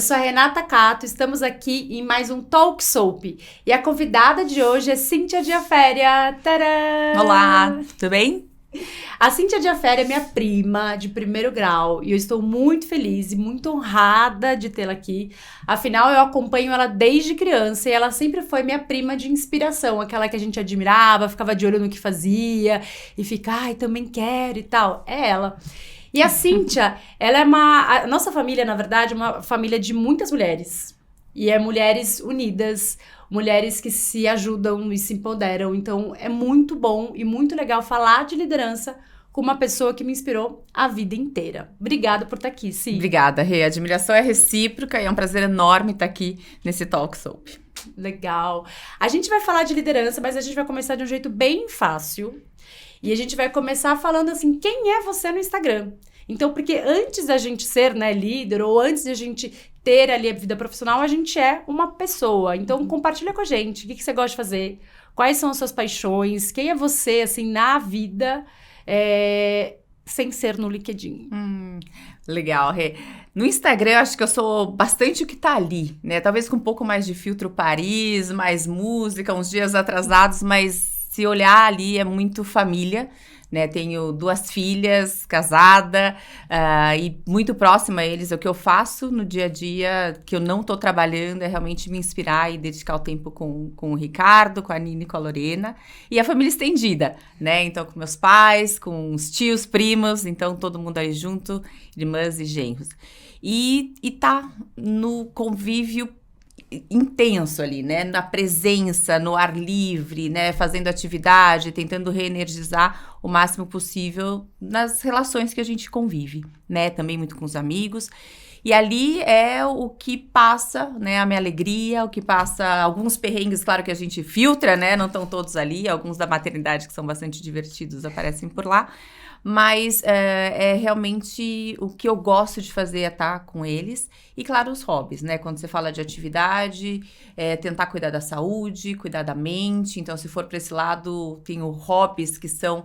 sou a Renata Cato, estamos aqui em mais um Talk Soap. E a convidada de hoje é Cíntia Diaféria. Tcharam! Olá, tudo bem? A Cíntia Diaféria é minha prima de primeiro grau e eu estou muito feliz e muito honrada de tê-la aqui. Afinal, eu acompanho ela desde criança e ela sempre foi minha prima de inspiração, aquela que a gente admirava, ficava de olho no que fazia e fica, ai, também quero e tal. É ela. E a Cíntia, ela é a nossa família, na verdade, é uma família de muitas mulheres. E é mulheres unidas, mulheres que se ajudam e se empoderam. Então, é muito bom e muito legal falar de liderança com uma pessoa que me inspirou a vida inteira. Obrigada por estar aqui, Cí. Obrigada, Rê. A admiração é recíproca e é um prazer enorme estar aqui nesse Talk Soap. Legal. A gente vai falar de liderança, mas a gente vai começar de um jeito bem fácil. E a gente vai começar falando assim, quem é você no Instagram? Então, porque antes da gente ser, né, líder, ou antes da gente ter ali a vida profissional, a gente é uma pessoa. Então, compartilha com a gente o que você gosta de fazer, quais são as suas paixões, quem é você, assim, na vida, sem ser no LinkedIn. Legal, Rê. No Instagram, eu acho que eu sou bastante o que tá ali, né? Talvez com um pouco mais de filtro Paris, mais música, uns dias atrasados, mas se olhar ali é muito família, né? Tenho 2 filhas, casada, e muito próxima a eles. O que eu faço no dia a dia, que eu não tô trabalhando, é realmente me inspirar e dedicar o tempo com o Ricardo, com a Nina e com a Lorena. E a família estendida, né? Então, com meus pais, com os tios, primos, então todo mundo aí junto, irmãs e genros. E tá no convívio intenso ali, né, na presença, no ar livre, né, fazendo atividade, tentando reenergizar o máximo possível nas relações que a gente convive, né, também muito com os amigos. E ali é o que passa, né, a minha alegria, o que passa alguns perrengues, claro que a gente filtra, né, não estão todos ali, alguns da maternidade que são bastante divertidos aparecem por lá, mas é realmente o que eu gosto de fazer é estar com eles. E, claro, os hobbies, né? Quando você fala de atividade, tentar cuidar da saúde, cuidar da mente. Então, se for para esse lado, tenho hobbies que são...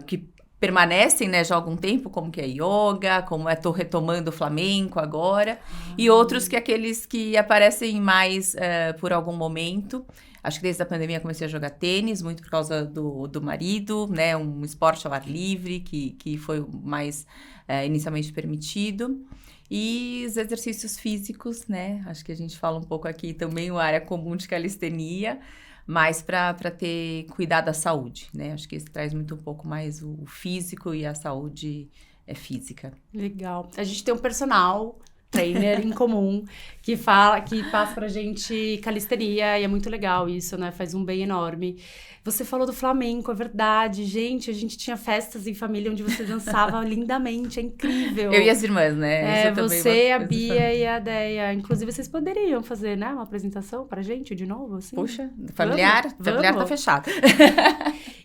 que permanecem, né, já há algum tempo, como que é yoga, como tô retomando o flamenco agora. E outros que aqueles que aparecem mais por algum momento. Acho que desde a pandemia comecei a jogar tênis, muito por causa do marido, né? Um esporte ao ar livre, que foi o mais inicialmente permitido. E os exercícios físicos, né? Acho que a gente fala um pouco aqui também, uma área comum de calistenia, mas para cuidar da saúde, né? Acho que isso traz muito um pouco mais o físico e a saúde física. Legal. A gente tem um personal trainer em comum que passa pra gente calistenia e é muito legal isso, né? Faz um bem enorme. Você falou do flamenco, é verdade. Gente, a gente tinha festas em família onde você dançava lindamente, é incrível. Eu e as irmãs, né? Você, a Bia e a Deia. Inclusive, vocês poderiam fazer, né, uma apresentação pra gente de novo, assim? Puxa, familiar tá fechado.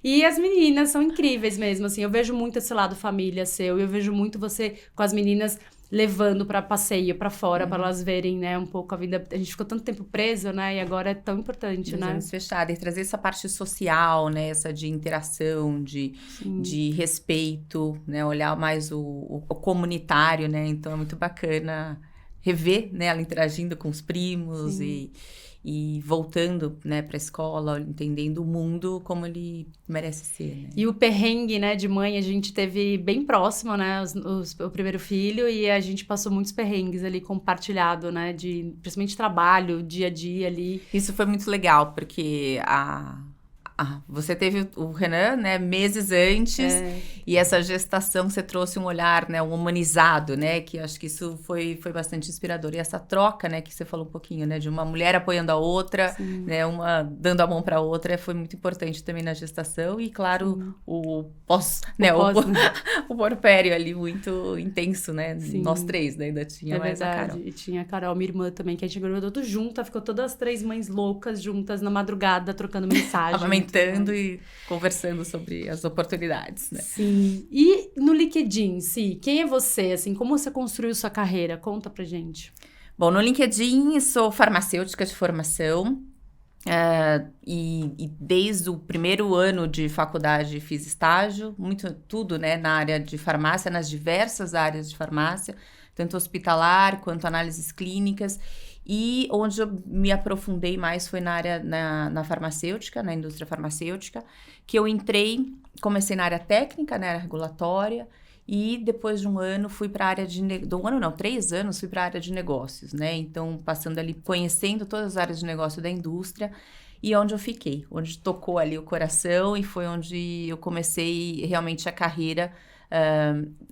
E as meninas são incríveis mesmo, assim. Eu vejo muito esse lado família seu, e eu vejo muito você com as meninas levando para passeio, para fora, para elas verem, né, um pouco a vida. A gente ficou tanto tempo preso, né, e agora é tão importante, né? Fechada, e trazer essa parte social, né, essa de interação, de respeito, né, olhar mais o comunitário, né, então é muito bacana rever, né, ela interagindo com os primos e voltando, né, para a escola, entendendo o mundo como ele merece ser, né? E o perrengue, né, de mãe, a gente teve bem próximo, né, o primeiro filho, e a gente passou muitos perrengues ali compartilhado, né, principalmente trabalho, dia a dia ali. Isso foi muito legal, porque você teve o Renan, né, meses antes, e essa gestação você trouxe um olhar, né, um humanizado, né, que acho que isso foi bastante inspirador. E essa troca, né, que você falou um pouquinho, né, de uma mulher apoiando a outra, né, uma dando a mão para a outra, foi muito importante também na gestação. E, claro, o pós, né, o porpério ali muito intenso, né, nós 3, né, ainda tinha mais a Carol. E tinha a Carol, minha irmã também, que a gente gravou tudo junto, ficou todas as 3 mães loucas juntas na madrugada, trocando mensagem. E conversando sobre as oportunidades, né? Sim. E no LinkedIn, quem é você? Assim, como você construiu sua carreira? Conta pra gente. Bom, no LinkedIn sou farmacêutica de formação. E desde o primeiro ano de faculdade fiz estágio, tudo, né, na área de farmácia, nas diversas áreas de farmácia, tanto hospitalar quanto análises clínicas. E onde eu me aprofundei mais foi na área, na farmacêutica, na indústria farmacêutica, que eu comecei na área técnica, na área regulatória, e depois de um ano fui para a área de 3 anos fui para a área de negócios, né? Então, passando ali, conhecendo todas as áreas de negócio da indústria, e onde eu fiquei, onde tocou ali o coração, e foi onde eu comecei realmente a carreira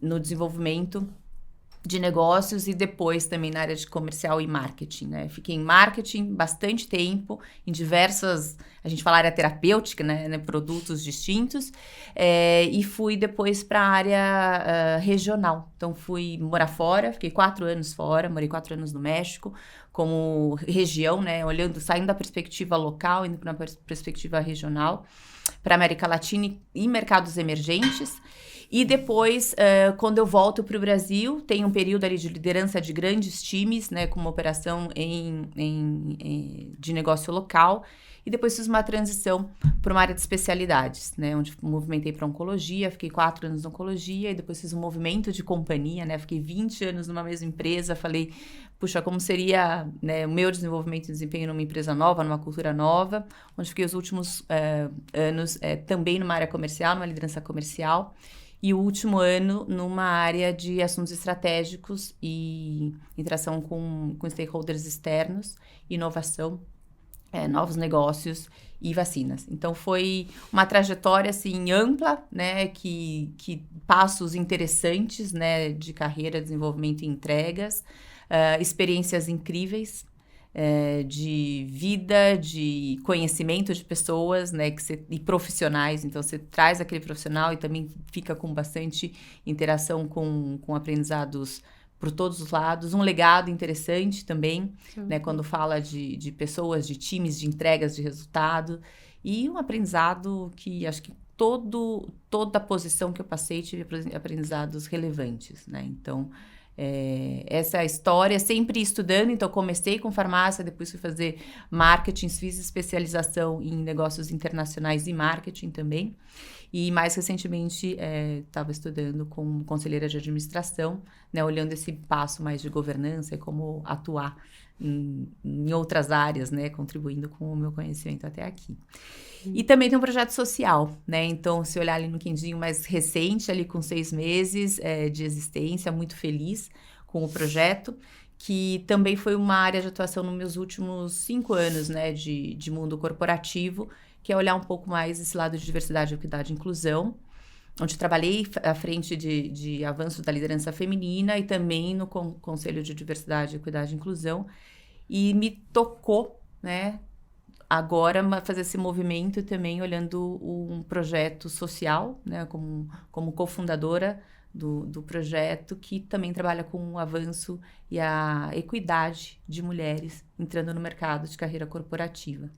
no desenvolvimento de negócios e depois também na área de comercial e marketing, né? Fiquei em marketing bastante tempo, em diversas, a gente fala área terapêutica, né? Produtos distintos, e fui depois para a área regional. Então, fui morar fora, fiquei 4 anos fora, morei 4 anos no México, como região, né? Saindo da perspectiva local, indo para uma perspectiva regional, para América Latina e mercados emergentes. E depois, quando eu volto para o Brasil, tem um período ali de liderança de grandes times, né, com uma operação de negócio local. E depois fiz uma transição para uma área de especialidades, né, onde movimentei para oncologia, fiquei 4 anos na oncologia, e depois fiz um movimento de companhia, né, fiquei 20 anos numa mesma empresa, falei, puxa, como seria, né, o meu desenvolvimento e desempenho numa empresa nova, numa cultura nova, onde fiquei os últimos anos também numa área comercial, numa liderança comercial, e o último ano numa área de assuntos estratégicos e interação com stakeholders externos, inovação, novos negócios e vacinas. Então, foi uma trajetória, assim, ampla, né, que passos interessantes, né, de carreira, desenvolvimento e entregas, experiências incríveis, de vida, de conhecimento de pessoas, né, e profissionais. Então, você traz aquele profissional e também fica com bastante interação com aprendizados por todos os lados. Um legado interessante também, né, quando fala de pessoas, de times, de entregas de resultado. E um aprendizado que acho que toda a posição que eu passei tive aprendizados relevantes, né? Então, essa é a história, sempre estudando. Então, comecei com farmácia, depois fui fazer marketing, fiz especialização em negócios internacionais e marketing também. E mais recentemente estava estudando como conselheira de administração, né, olhando esse passo mais de governança e como atuar em outras áreas, né, contribuindo com o meu conhecimento até aqui. E também tem um projeto social, né? Então, se olhar ali no quindinho mais recente, ali com 6 meses de existência, muito feliz com o projeto, que também foi uma área de atuação nos meus últimos 5 anos, né, de mundo corporativo, que é olhar um pouco mais esse lado de diversidade, equidade e inclusão, onde trabalhei à frente de avanço da liderança feminina e também no Conselho de Diversidade, Equidade e Inclusão, e me tocou, né, agora fazer esse movimento também olhando um projeto social, né, como cofundadora do projeto, que também trabalha com o avanço e a equidade de mulheres entrando no mercado de carreira corporativa.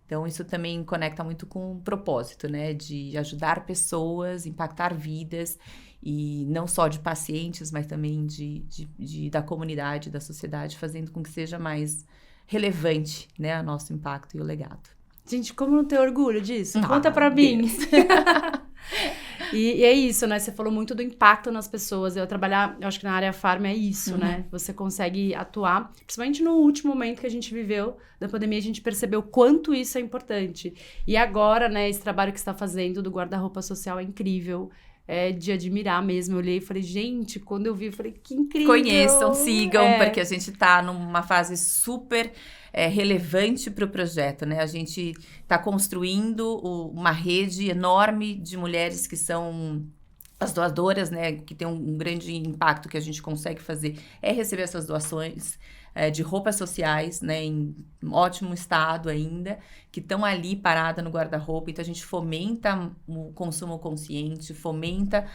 Então, isso também conecta muito com o propósito, né, de ajudar pessoas, impactar vidas, e não só de pacientes, mas também da comunidade, da sociedade, fazendo com que seja mais relevante, né, o nosso impacto e o legado. Gente, como não ter orgulho disso? Conta pra mim. E é isso, né? Você falou muito do impacto nas pessoas. Eu acho que na área farma é isso, né? Você consegue atuar, principalmente no último momento que a gente viveu da pandemia, a gente percebeu quanto isso é importante. E agora, né, esse trabalho que você está fazendo do guarda-roupa social é incrível. É de admirar mesmo. Eu olhei e falei, gente, quando eu vi, eu falei, que incrível. Conheçam, sigam, porque a gente tá numa fase super relevante para o projeto, né? A gente tá construindo uma rede enorme de mulheres que são as doadoras, né? Que tem um grande impacto que a gente consegue fazer é receber essas doações de roupas sociais, né, em ótimo estado ainda, que estão ali parada no guarda-roupa. Então, a gente fomenta o consumo consciente, fomenta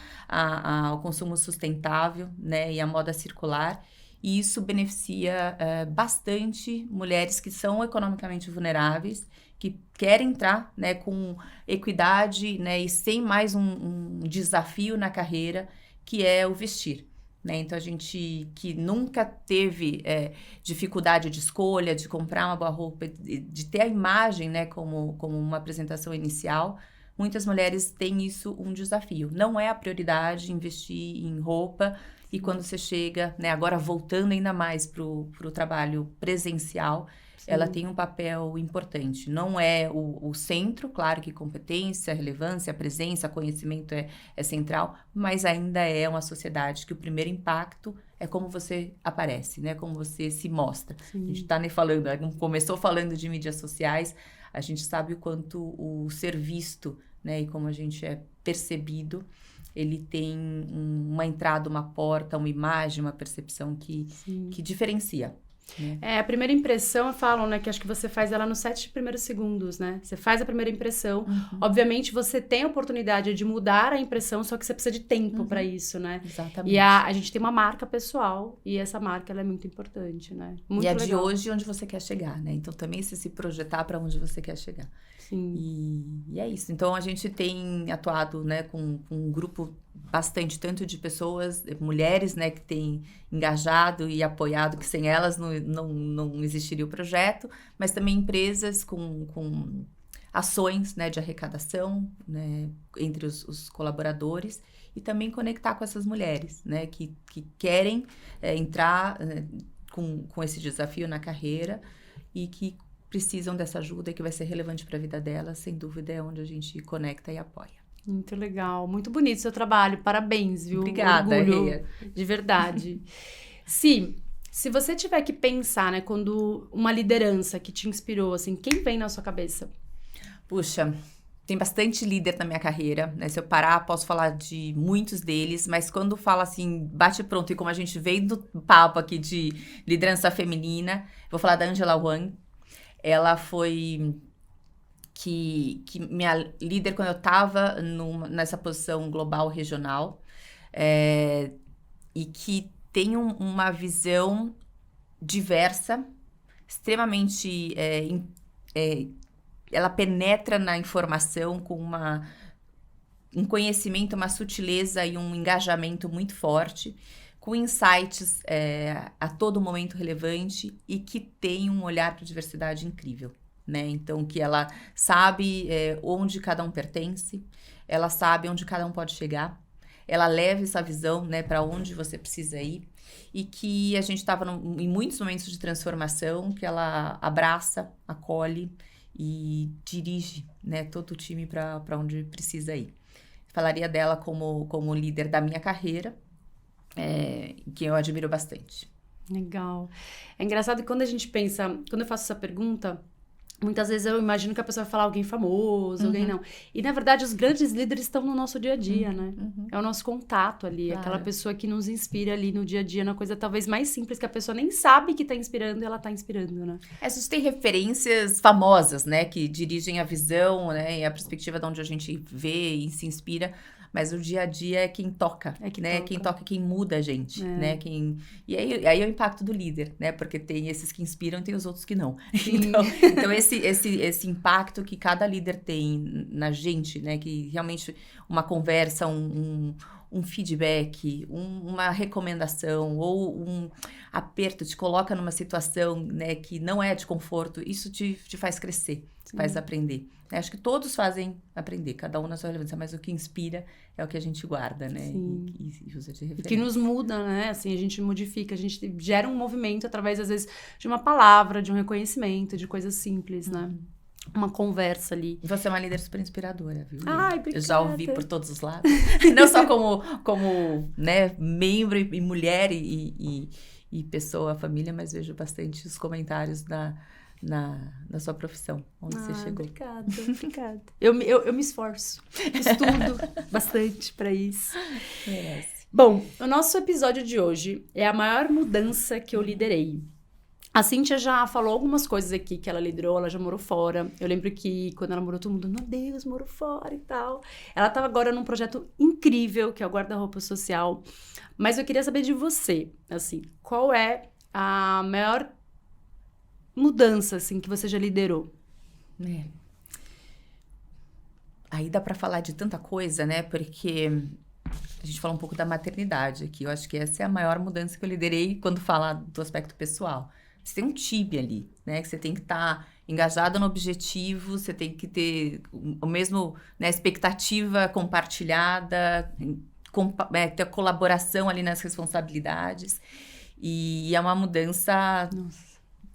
o consumo sustentável, né, e a moda circular. E isso beneficia bastante mulheres que são economicamente vulneráveis, que querem entrar, né, com equidade, né, e sem mais um desafio na carreira, que é o vestir. né? Então, a gente que nunca teve dificuldade de escolha, de comprar uma boa roupa, de ter a imagem, né, como uma apresentação inicial, muitas mulheres têm isso um desafio. Não é a prioridade investir em roupa, e quando você chega, né, agora voltando ainda mais para o trabalho presencial, ela tem um papel importante. Não é o centro, claro que competência, relevância, presença, conhecimento é central, mas ainda é uma sociedade que o primeiro impacto é como você aparece, né? Como você se mostra. Sim. A gente está começou falando de mídias sociais, a gente sabe o quanto o ser visto, né, e como a gente é percebido, ele tem uma entrada, uma porta, uma imagem, uma percepção que diferencia. A primeira impressão, falam, né, que acho que você faz ela nos 7 primeiros segundos, né? Você faz a primeira impressão, obviamente você tem a oportunidade de mudar a impressão, só que você precisa de tempo para isso, né? Exatamente. E a gente tem uma marca pessoal, e essa marca, ela é muito importante, né? Muito legal. De hoje onde você quer chegar, né? Então, também se projetar para onde você quer chegar. Sim. E é isso. Então, a gente tem atuado, né, com um grupo bastante, tanto de pessoas, mulheres, né, que têm engajado e apoiado, que sem elas não existiria o projeto, mas também empresas com ações, né, de arrecadação, né, entre os colaboradores, e também conectar com essas mulheres, né, que querem entrar com esse desafio na carreira e que precisam dessa ajuda e que vai ser relevante para a vida delas, sem dúvida é onde a gente conecta e apoia. Muito legal, muito bonito o seu trabalho, parabéns, viu? Obrigada, Rê. De verdade. Se você tiver que pensar, né, quando uma liderança que te inspirou, assim, quem vem na sua cabeça? Puxa, tem bastante líder na minha carreira, né? Se eu parar, posso falar de muitos deles, mas quando fala assim, bate pronto, e como a gente veio do papo aqui de liderança feminina, vou falar da Angela Huang. Ela foi que minha líder quando eu estava nessa posição global regional, e que tem uma visão diversa, extremamente... ela penetra na informação com um conhecimento, uma sutileza e um engajamento muito forte, com insights a todo momento relevante e que tem um olhar para a diversidade incrível, né? Então, que ela sabe onde cada um pertence, ela sabe onde cada um pode chegar, ela leva essa visão, né, para onde você precisa ir, e que a gente estava em muitos momentos de transformação, que ela abraça, acolhe e dirige, né, todo o time para onde precisa ir. Falaria dela como líder da minha carreira, que eu admiro bastante. Legal. É engraçado que quando a gente pensa, quando eu faço essa pergunta, muitas vezes eu imagino que a pessoa vai falar alguém famoso, alguém não. E, na verdade, os grandes líderes estão no nosso dia a dia, né? É o nosso contato ali, claro. Aquela pessoa que nos inspira ali no dia a dia, na coisa talvez mais simples, que a pessoa nem sabe que tá inspirando e ela tá inspirando, né? A gente tem referências famosas, né? Que dirigem a visão, né? E a perspectiva de onde a gente vê e se inspira. Mas o dia a dia é quem toca, né? Quem toca, quem muda a gente, né? E aí é o impacto do líder, né? Porque tem esses que inspiram e tem os outros que não. Então esse impacto que cada líder tem na gente, né? Que realmente uma conversa, um feedback, uma recomendação ou um aperto te coloca numa situação, né, que não é de conforto, isso te faz crescer, faz aprender. Acho que todos fazem aprender, cada um na sua relevância, mas o que inspira é o que a gente guarda, né? E usa de referência. E que nos muda, né? Assim, a gente modifica, a gente gera um movimento através, às vezes, de uma palavra, de um reconhecimento, de coisas simples, né? Uma conversa ali. Você é uma líder super inspiradora, viu? Ai, obrigada. Eu já ouvi por todos os lados. Não só como né, membro e mulher e pessoa, família, mas vejo bastante os comentários na sua profissão, onde você chegou. Obrigada. Eu me esforço, estudo bastante para isso. Merece. Bom, o nosso episódio de hoje é a maior mudança que eu liderei. A Cíntia já falou algumas coisas aqui que ela liderou, ela já morou fora. Eu lembro que quando ela morou, todo mundo, meu Deus, morou fora e tal. Ela estava agora num projeto incrível, que é o Guarda-Roupa Social. Mas eu queria saber de você, assim, qual é a maior mudança, assim, que você já liderou? Aí dá para falar de tanta coisa, né? Porque a gente fala um pouco da maternidade aqui. Eu acho que essa é a maior mudança que eu liderei quando fala do aspecto pessoal. Você tem um time ali, né? Que você tem que estar engajado no objetivo, você tem que ter o mesmo, né, expectativa compartilhada, ter colaboração ali nas responsabilidades. E é uma mudança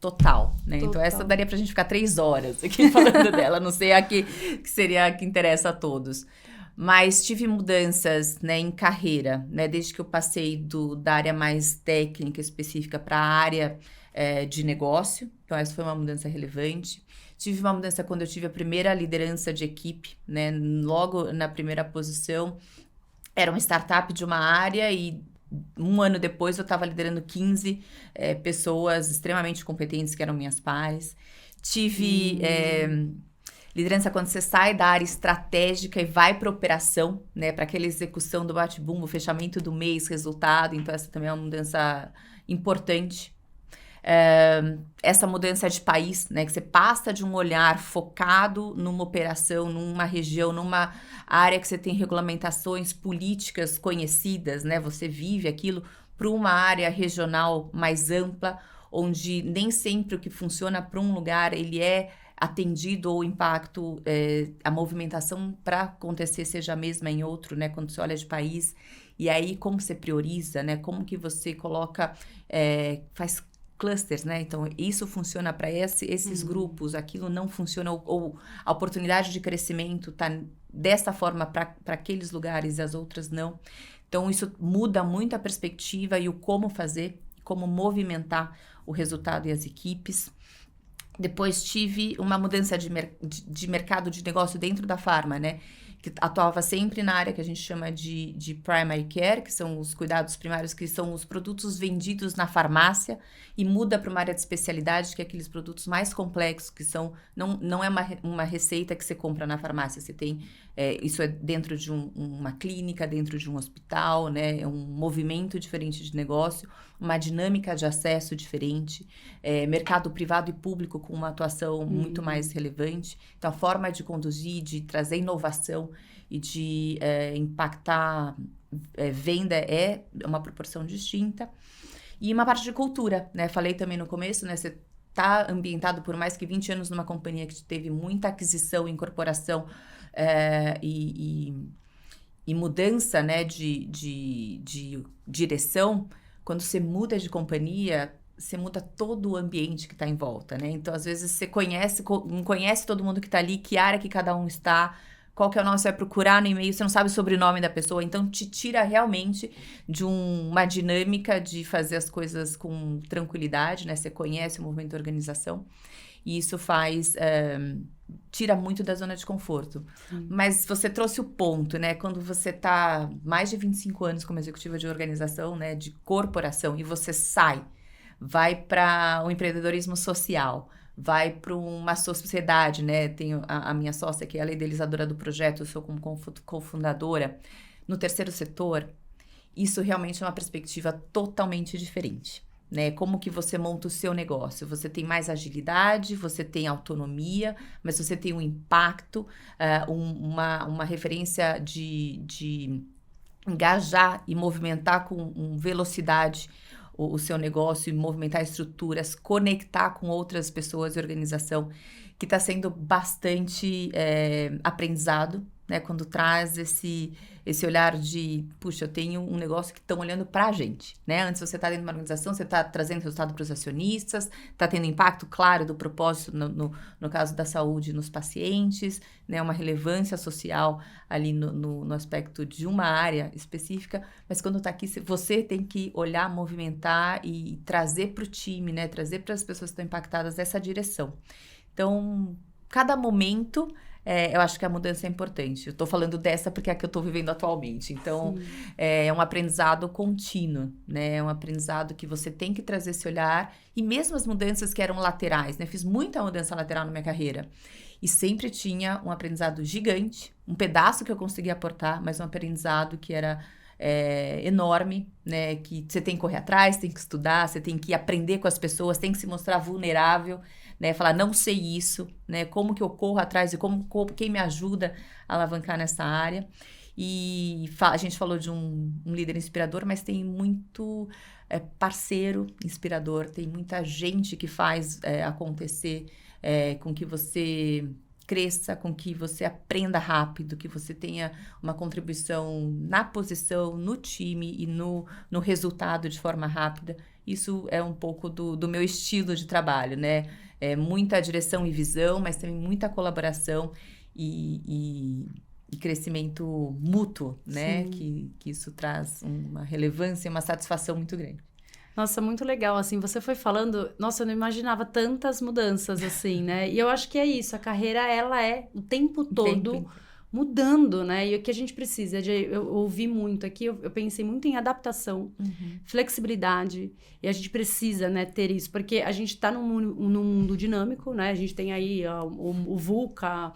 total, né? Total. Então essa daria pra gente ficar 3 horas aqui falando dela. Não sei a que seria a que interessa a todos. Mas tive mudanças, né, em carreira, né? Desde que eu passei da área mais técnica específica para a área de negócio. Então essa foi uma mudança relevante. Tive uma mudança quando eu tive a primeira liderança de equipe, né? Logo na primeira posição, era uma startup de uma área e 1 ano depois eu estava liderando 15 pessoas extremamente competentes que eram minhas pares. Tive liderança quando você sai da área estratégica e vai para operação, né? Para aquela execução do bate-bumbo, fechamento do mês, resultado. Então essa também é uma mudança importante. Essa mudança de país, né? Que você passa de um olhar focado numa operação, numa região, numa área que você tem regulamentações políticas conhecidas, né? Você vive aquilo, para uma área regional mais ampla, onde nem sempre o que funciona para um lugar, ele é atendido ou o impacto, a movimentação para acontecer seja a mesma em outro, né? Quando você olha de país. E aí, como você prioriza, né? Como que você coloca, faz clusters, né? Então, isso funciona para esses grupos, aquilo não funciona, ou a oportunidade de crescimento está dessa forma para aqueles lugares e as outras não. Então, isso muda muito a perspectiva e o como fazer, como movimentar o resultado e as equipes. Depois tive uma mudança de mercado de negócio dentro da farma, né? Que atuava sempre na área que a gente chama de primary care, que são os cuidados primários, que são os produtos vendidos na farmácia, e muda para uma área de especialidade, que é aqueles produtos mais complexos, que são não é uma receita que você compra na farmácia, você tem, isso é dentro de uma clínica, dentro de um hospital, né? É um movimento diferente de negócio, uma dinâmica de acesso diferente, mercado privado e público com uma atuação muito mais relevante. Então, a forma de conduzir, de trazer inovação e de impactar venda é uma proporção distinta. E uma parte de cultura, né? Falei também no começo, né? Você está ambientado por mais que 20 anos numa companhia que teve muita aquisição, incorporação e mudança, né? de direção. Quando você muda de companhia, você muda todo o ambiente que está em volta, né? Então, às vezes, você não conhece todo mundo que está ali, que área que cada um está, qual que é o nome, você vai procurar no e-mail, você não sabe o sobrenome da pessoa, então te tira realmente de uma dinâmica de fazer as coisas com tranquilidade, né? Você conhece o movimento da organização e isso tira muito da zona de conforto. Mas você trouxe o ponto, né? Quando você está mais de 25 anos como executiva de organização, né? De corporação, e você vai para o empreendedorismo social, vai para uma sociedade, né? Tenho a minha sócia, que é a idealizadora do projeto, eu sou como cofundadora. No terceiro setor, isso realmente é uma perspectiva totalmente diferente, né? Como que você monta o seu negócio? Você tem mais agilidade, você tem autonomia, mas você tem um impacto, uma referência de engajar e movimentar com velocidade o seu negócio e movimentar estruturas, conectar com outras pessoas e organização, que está sendo bastante aprendizado, né? Quando traz esse olhar de, puxa, eu tenho um negócio que estão olhando para a gente, né? Antes você está dentro de uma organização, você está trazendo resultado para os acionistas, está tendo impacto, claro, do propósito, no caso da saúde, nos pacientes, né? Uma relevância social ali no aspecto de uma área específica, mas quando está aqui, você tem que olhar, movimentar e trazer para o time, né? Trazer para as pessoas que estão impactadas essa direção. Então, cada momento, eu acho que a mudança é importante. Eu tô falando dessa porque é a que eu tô vivendo atualmente. Então, é um aprendizado contínuo, né? É um aprendizado que você tem que trazer esse olhar. E mesmo as mudanças que eram laterais, né? Fiz muita mudança lateral na minha carreira. E sempre tinha um aprendizado gigante, um pedaço que eu conseguia aportar, mas um aprendizado que era enorme, né? Que você tem que correr atrás, tem que estudar, você tem que aprender com as pessoas, tem que se mostrar vulnerável, né? Falar, não sei isso, né? Como que eu corro atrás e quem me ajuda a alavancar nessa área. E a gente falou de um líder inspirador, mas tem muito parceiro inspirador, tem muita gente que faz acontecer com que você cresça, com que você aprenda rápido, que você tenha uma contribuição na posição, no time e no resultado de forma rápida. Isso é um pouco do meu estilo de trabalho, né? Muita direção e visão, mas também muita colaboração e crescimento mútuo, né? Que isso traz uma relevância e uma satisfação muito grande. Nossa, muito legal, assim, você foi falando, nossa, eu não imaginava tantas mudanças, assim, né? E eu acho que é isso, a carreira, ela é o tempo todo mudando, né? E o que a gente precisa, eu ouvi muito aqui, eu pensei muito em adaptação, flexibilidade, e a gente precisa, né, ter isso, porque a gente tá num mundo dinâmico, né? A gente tem aí o VUCA,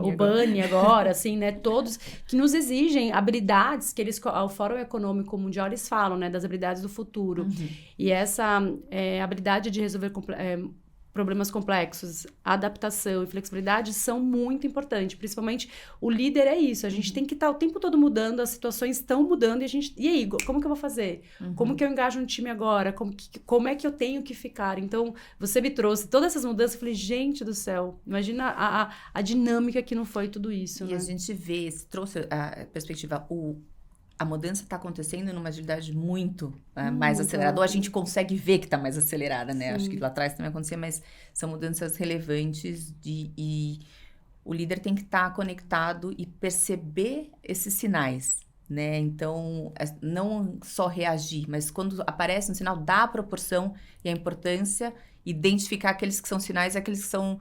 o Bunny agora, assim, né? Todos que nos exigem habilidades que o Fórum Econômico Mundial, eles falam, né? Das habilidades do futuro. E essa habilidade de resolver problemas complexos, adaptação e flexibilidade são muito importantes. Principalmente, o líder é isso. A gente tem que estar o tempo todo mudando, as situações estão mudando e aí, como que eu vou fazer? Como que eu engajo um time agora? Como é que eu tenho que ficar? Então, você me trouxe todas essas mudanças, eu falei, gente do céu, imagina a dinâmica que não foi tudo isso. E né? A gente vê, trouxe a perspectiva, a mudança está acontecendo numa agilidade muito mais acelerada. Ou a gente consegue ver que está mais acelerada, né? Acho que lá atrás também acontecia, mas são mudanças relevantes e o líder tem que estar conectado e perceber esses sinais, né? Então, não só reagir, mas quando aparece um sinal, dar a proporção e a importância, identificar aqueles que são sinais e aqueles que são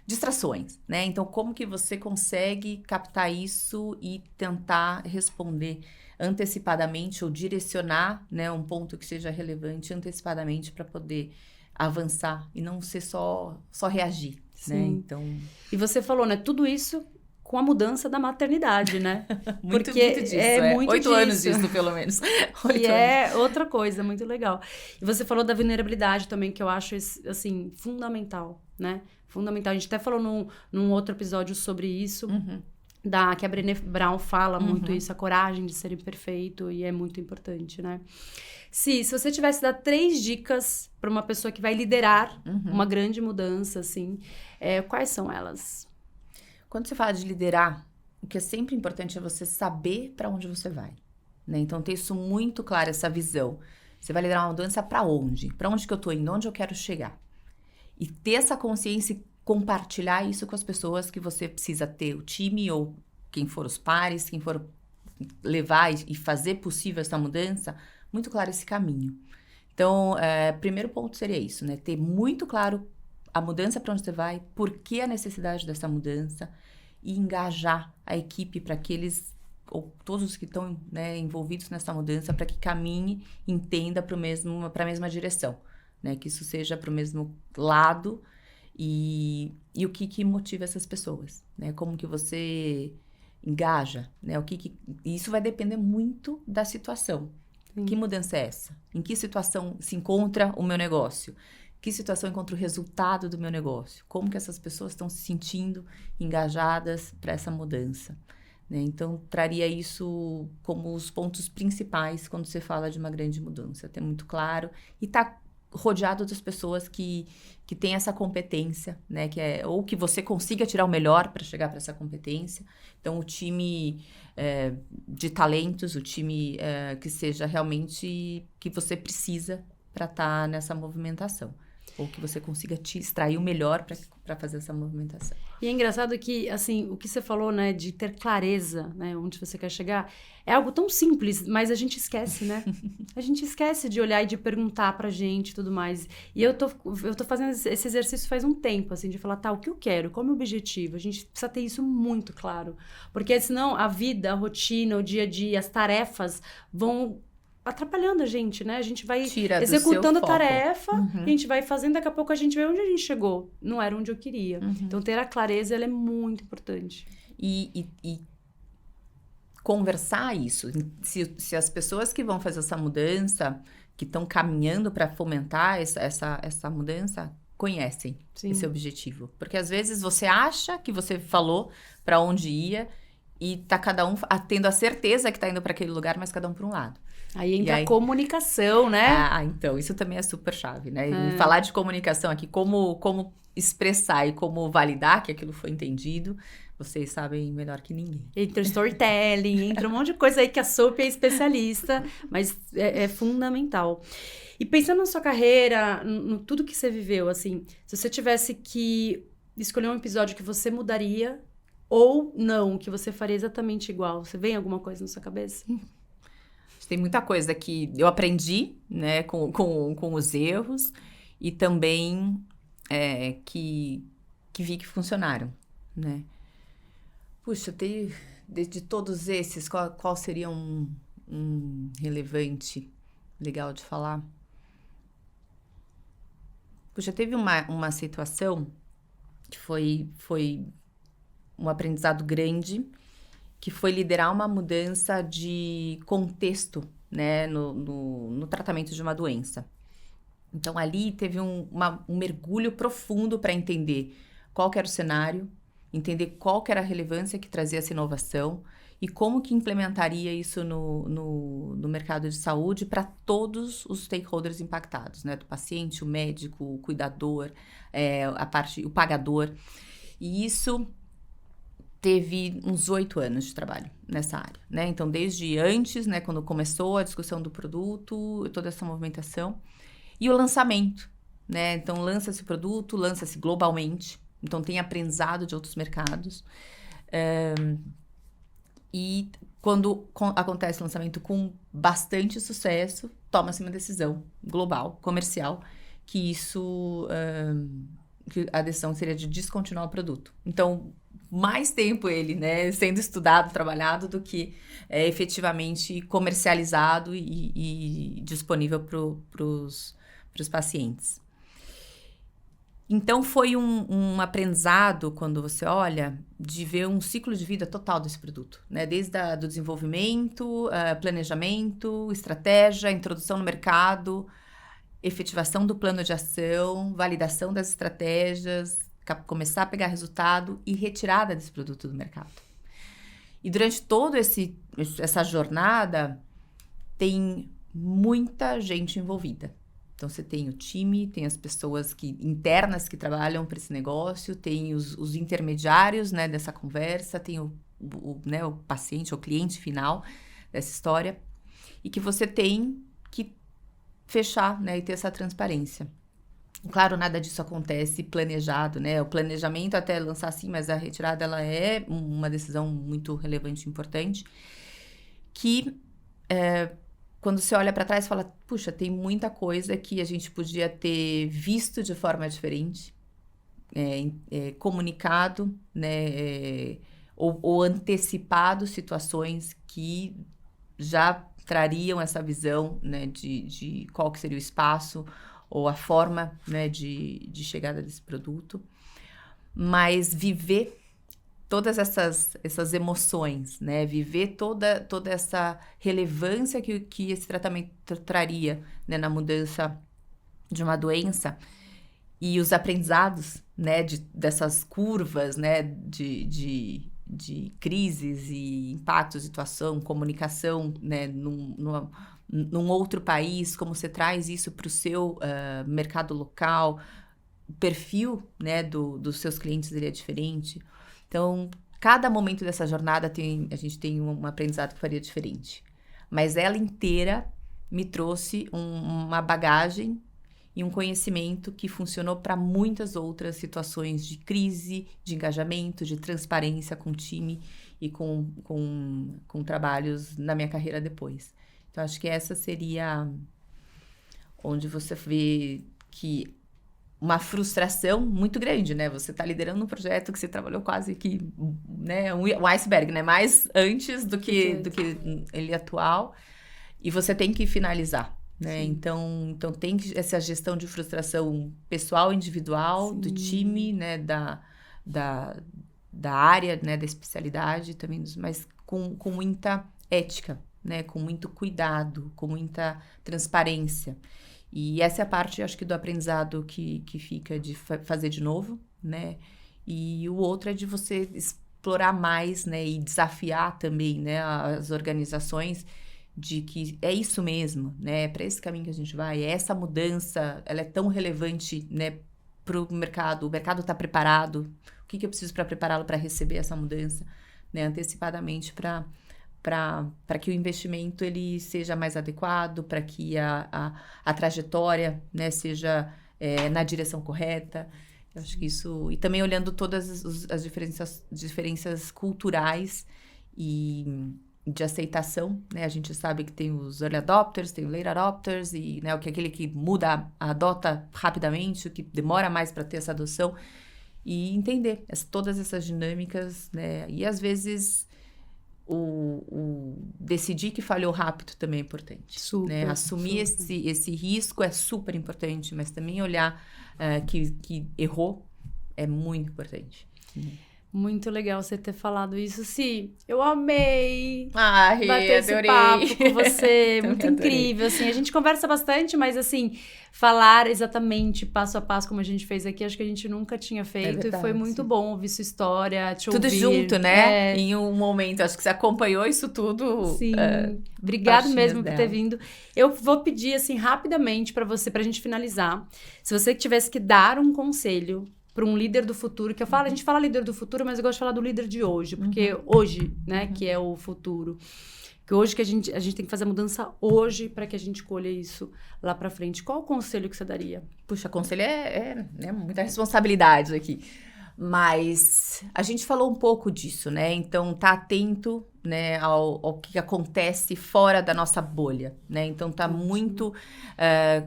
distrações, né? Então, como que você consegue captar isso e tentar responder antecipadamente ou direcionar, né, um ponto que seja relevante antecipadamente para poder avançar e não ser só reagir, né? Então... E você falou, né, tudo isso com a mudança da maternidade, né? muito disso, muito 8 anos disso, pelo menos. E é outra coisa muito legal. E você falou da vulnerabilidade também, que eu acho, assim, fundamental, né? Fundamental. A gente até falou num outro episódio sobre isso, que a Brené Brown fala muito isso, a coragem de ser imperfeito, e é muito importante, né? Se você tivesse dar 3 dicas para uma pessoa que vai liderar uma grande mudança, assim, quais são elas? Quando você fala de liderar, o que é sempre importante é você saber para onde você vai, né? Então, ter isso muito claro, essa visão. Você vai liderar uma mudança para onde? Para onde que eu tô indo? Onde eu quero chegar? E ter essa consciência e compartilhar isso com as pessoas que você precisa ter, o time ou quem for os pares, quem for levar e fazer possível essa mudança, muito claro esse caminho. Então, primeiro ponto seria isso, né? Ter muito claro a mudança para onde você vai, por que a necessidade dessa mudança e engajar a equipe para que eles, ou todos os que estão, né, envolvidos nessa mudança, para que caminhe, entenda para a mesma direção. Né, que isso seja para o mesmo lado e o que motiva essas pessoas, né? Como que você engaja, né? Isso vai depender muito da situação. Que mudança é essa? Em que situação se encontra o meu negócio? Que situação encontra o resultado do meu negócio? Como que essas pessoas estão se sentindo engajadas para essa mudança? Né? Então, traria isso como os pontos principais quando você fala de uma grande mudança. Ter muito claro e estar rodeado das pessoas que têm essa competência, né? Ou que você consiga tirar o melhor para chegar para essa competência. Então, o time de talentos, o time que seja realmente que você precisa para estar nessa movimentação. Ou que você consiga te extrair o melhor para fazer essa movimentação. E é engraçado que, assim, o que você falou, né, de ter clareza, né, onde você quer chegar, é algo tão simples, mas a gente esquece, né? A gente esquece de olhar e de perguntar pra gente e tudo mais. E eu tô fazendo esse exercício faz um tempo, assim, de falar, o que eu quero? Qual é o meu objetivo? A gente precisa ter isso muito claro. Porque senão a vida, a rotina, o dia a dia, as tarefas vão atrapalhando a gente, né? A gente vai executando a tarefa, e a gente vai fazendo, daqui a pouco a gente vê onde a gente chegou. Não era onde eu queria. Então, ter a clareza, ela é muito importante. E conversar isso. Se as pessoas que vão fazer essa mudança, que estão caminhando para fomentar essa mudança, conhecem esse objetivo. Porque, às vezes, você acha que você falou para onde ia e tá cada um tendo a certeza que tá indo para aquele lugar, mas cada um para um lado. Aí entra a comunicação, né? Então, isso também é super chave, né? E falar de comunicação aqui, como expressar e como validar que aquilo foi entendido, vocês sabem melhor que ninguém. Entra o storytelling, entra um monte de coisa aí que a Sophie é especialista, mas é fundamental. E pensando na sua carreira, no tudo que você viveu, assim, se você tivesse que escolher um episódio que você mudaria ou não, que você faria exatamente igual, você vem alguma coisa na sua cabeça? Tem muita coisa que eu aprendi, né, com os erros e também que vi que funcionaram, né? Puxa, de todos esses, qual seria um relevante, legal de falar? Puxa, teve uma situação que foi um aprendizado grande, que foi liderar uma mudança de contexto, né, no tratamento de uma doença. Então, ali teve um mergulho profundo para entender qual que era o cenário, entender qual que era a relevância que trazia essa inovação e como que implementaria isso no mercado de saúde para todos os stakeholders impactados, né, do paciente, o médico, o cuidador, o pagador. E isso teve uns 8 anos de trabalho nessa área, né? Então, desde antes, né, quando começou a discussão do produto, toda essa movimentação. E o lançamento, né? Então, lança-se o produto, lança-se globalmente. Então, tem aprendizado de outros mercados. E quando acontece o lançamento com bastante sucesso, toma-se uma decisão global, comercial, que que a decisão seria de descontinuar o produto. Então, mais tempo ele, né, sendo estudado, trabalhado, do que efetivamente comercializado e disponível para os pacientes. Então, foi um aprendizado, quando você olha, de ver um ciclo de vida total desse produto, né? Desde do desenvolvimento, planejamento, estratégia, introdução no mercado, efetivação do plano de ação, validação das estratégias, começar a pegar resultado e retirada desse produto do mercado. E durante toda essa jornada, tem muita gente envolvida. Então, você tem o time, tem as pessoas internas que trabalham para esse negócio, tem os intermediários, né, dessa conversa, tem o paciente, o cliente final dessa história, e que você tem que fechar, né, e ter essa transparência. Claro, nada disso acontece planejado, né? O planejamento até lançar sim, mas a retirada ela é uma decisão muito relevante e importante, que quando você olha para trás, fala, puxa, tem muita coisa que a gente podia ter visto de forma diferente, comunicado, né, ou antecipado situações que já trariam essa visão, né, de qual que seria o espaço ou a forma, né, de chegada desse produto. Mas viver todas essas emoções, né? Viver toda essa relevância que esse tratamento traria, né, na mudança de uma doença e os aprendizados, né, dessas curvas, né, de crises e impactos, situação, comunicação, né, num outro país, como você traz isso para o seu mercado local, o perfil, né, dos seus clientes ele é diferente. Então, cada momento dessa jornada a gente tem um aprendizado que faria diferente. Mas ela inteira me trouxe uma bagagem e um conhecimento que funcionou para muitas outras situações de crise, de engajamento, de transparência com o time e com trabalhos na minha carreira depois. Então, acho que essa seria onde você vê que uma frustração muito grande, né? Você está liderando um projeto que você trabalhou quase que, né, um iceberg, né? Mais antes do que ele atual, e você tem que finalizar, né? Então tem essa gestão de frustração pessoal, individual, sim, do time, né? Da área, né? Da especialidade também, mas com muita ética, né? Com muito cuidado, com muita transparência. E essa é a parte, acho que, do aprendizado que fica de fazer de novo, né? E o outro é de você explorar mais, né, e desafiar também, né, as organizações de que é isso mesmo, né, é para esse caminho que a gente vai, essa mudança, ela é tão relevante, né, para o mercado está preparado, o que eu preciso para prepará-lo para receber essa mudança, né, antecipadamente para que o investimento ele seja mais adequado, para que a trajetória, né, seja na direção correta. Eu acho que isso... E também olhando todas as diferenças culturais e de aceitação, né? A gente sabe que tem os early adopters, tem os late adopters, e, né, aquele que muda, adota rapidamente, o que demora mais para ter essa adoção. E entender todas essas dinâmicas, né? E às vezes... O decidir que falhou rápido também é importante. Super, né? Assumir super. esse risco é super importante, mas também olhar que errou é muito importante. Muito legal você ter falado isso, Si. Eu amei adorei. bater esse papo com você. Muito adorei. Incrível, assim. A gente conversa bastante, mas, assim, falar exatamente passo a passo como a gente fez aqui, acho que a gente nunca tinha feito. Verdade, e foi muito sim. bom ouvir sua história, te Tudo ouvir. junto, né? Em um momento. Acho que você acompanhou isso tudo. Sim. Obrigado mesmo por ter dela. vindo. Eu vou pedir, assim, rapidamente pra você, pra gente finalizar. Se você tivesse que dar um conselho para um líder do futuro, que eu falo, a gente fala líder do futuro, mas eu gosto de falar do líder de hoje, porque hoje, né, que é o futuro. Que hoje que a gente tem que fazer a mudança hoje para que a gente colha isso lá para frente. Qual o conselho que você daria? Puxa, conselho né, muita responsabilidade aqui. Mas a gente falou um pouco disso, né? Então, tá atento, né, ao que acontece fora da nossa bolha, né? Então, tá muito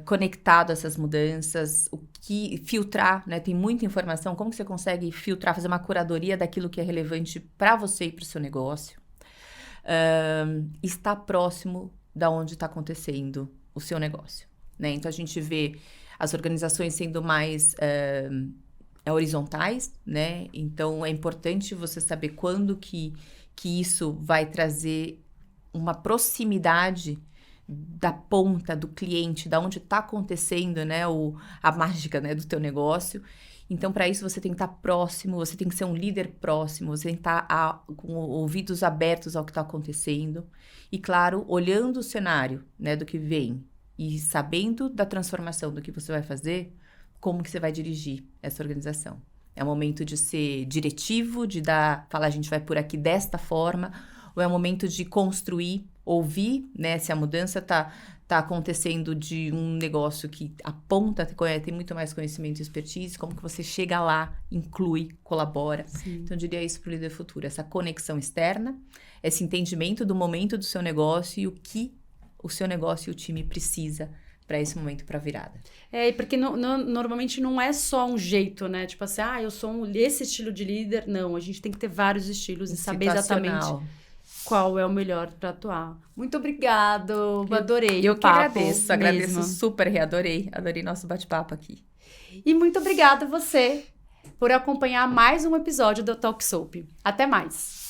conectado a essas mudanças, o que filtrar, né? Tem muita informação, como que você consegue filtrar, fazer uma curadoria daquilo que é relevante para você e para o seu negócio. Estar próximo da onde está acontecendo o seu negócio, né? Então, a gente vê as organizações sendo mais... horizontais, né? Então, é importante você saber quando que isso vai trazer uma proximidade da ponta do cliente, da onde está acontecendo, né? A mágica, né, do teu negócio. Então, para isso, você tem que estar próximo, você tem que ser um líder próximo, você tem que estar com ouvidos abertos ao que está acontecendo. E, claro, olhando o cenário, né, do que vem e sabendo da transformação do que você vai fazer, como que você vai dirigir essa organização. É o momento de ser diretivo, de falar, a gente vai por aqui desta forma, ou é o momento de construir, ouvir, né, se a mudança tá acontecendo de um negócio que aponta, tem muito mais conhecimento e expertise, como que você chega lá, inclui, colabora. Sim. Então, eu diria isso para o líder futuro, essa conexão externa, esse entendimento do momento do seu negócio e o que o seu negócio e o time precisa para esse momento, para virada. Porque normalmente não é só um jeito, né? Tipo assim, eu sou esse estilo de líder. Não, a gente tem que ter vários estilos e saber exatamente qual é o melhor para atuar. Muito obrigado, adorei. Eu que agradeço super, adorei nosso bate-papo aqui. E muito obrigada a você por acompanhar mais um episódio do Talk Soap. Até mais!